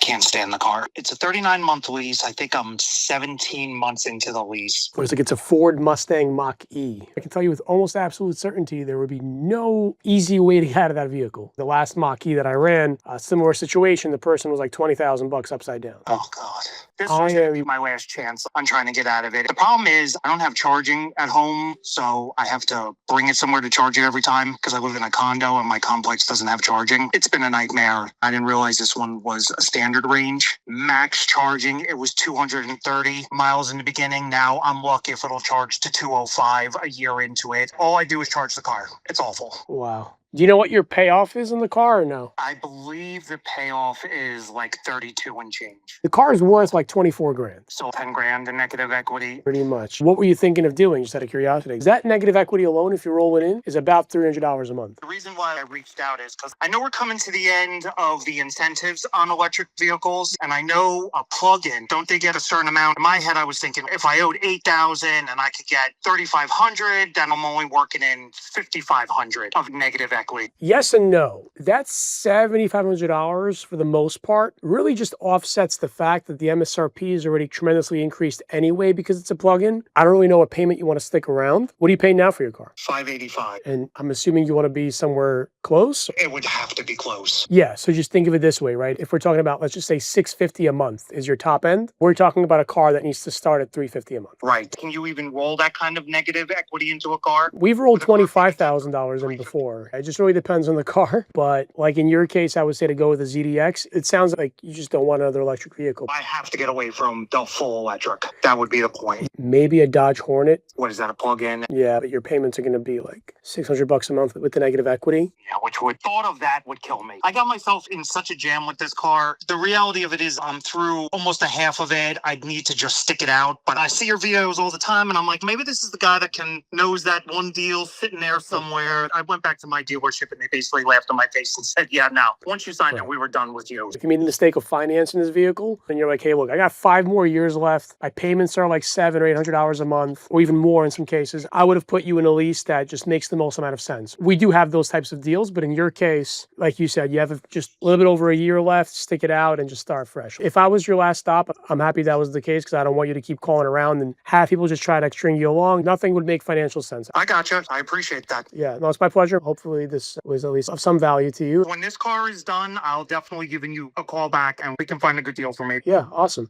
can't stand the car. It's a 39-month lease. I think I'm 17 months into the lease. Looks like it's a Ford Mustang Mach-E. I can tell you with almost absolute certainty there would be no easy way to get out of that vehicle. The last Mach-E that I ran, a similar situation, the person was like 20,000 bucks upside down. Oh, God. This was going to be my last chance on trying to get out of it. The problem is I don't have charging at home, so I have to bring it somewhere to charge it every time because I live in a condo and my complex doesn't have charging. It's been a nightmare. I didn't realize this one was a standard range. Max charging, it was 230 miles in the beginning. Now I'm lucky if it'll charge to 205 a year into it. All I do is charge the car. It's awful. Wow. Do you know what your payoff is in the car or no? I believe the payoff is like 32 and change. The car is worth like 24 grand. So 10 grand in negative equity. Pretty much. What were you thinking of doing, just out of curiosity? Because that negative equity alone, if you roll it in, is about $300 a month. The reason why I reached out is because I know we're coming to the end of the incentives on electric vehicles, and I know a plug-in, don't they get a certain amount? In my head, I was thinking if I owed $8,000 and I could get $3,500, then I'm only working in $5,500 of negative equity. Yes and no. That's $7,500 for the most part. Really just offsets the fact that the MSRP is already tremendously increased anyway because it's a plug-in. I don't really know what payment you want to stick around. What are you paying now for your car? $585. And I'm assuming you want to be somewhere close? It would have to be close. Yeah, so just think of it this way, right? If we're talking about, let's just say $650 a month is your top end, we're talking about a car that needs to start at $350 a month. Right. Can you even roll that kind of negative equity into a car? We've rolled $25,000 in before. It just really depends on the car, but like in your case, I would say to go with a ZDX. It sounds like you just don't want another electric vehicle. I have to get away from the full electric. That would be the point. Maybe a Dodge Hornet. What is that, a plug-in? Yeah, but your payments are going to be like $600 a month with the negative equity. Yeah, which would, thought of that would kill me. I got myself in such a jam with this car. The reality of it is I'm through almost a half of it. I need to just stick it out, but I see your videos all the time and I'm like, maybe this is the guy that knows that one deal sitting there somewhere. I went back to my dealership and they basically laughed in my face and said, yeah, no, once you signed it, we were done with you. If you made the mistake of financing this vehicle and you're like, hey, look, I got 5 more years left. My payments are like $700 or $800 a month, or even more in some cases. I would have put you in a lease that just makes the most amount of sense. We do have those types of deals, but in your case, like you said, you have just a little bit over a year left, stick it out and just start fresh. If I was your last stop, I'm happy that was the case because I don't want you to keep calling around and have people just try to string you along. Nothing would make financial sense. I gotcha. I appreciate that. Yeah, no, it's my pleasure. Hopefully this was at least of some value to you. When this car is done, I'll definitely give you a call back and we can find a good deal for me. Yeah, awesome.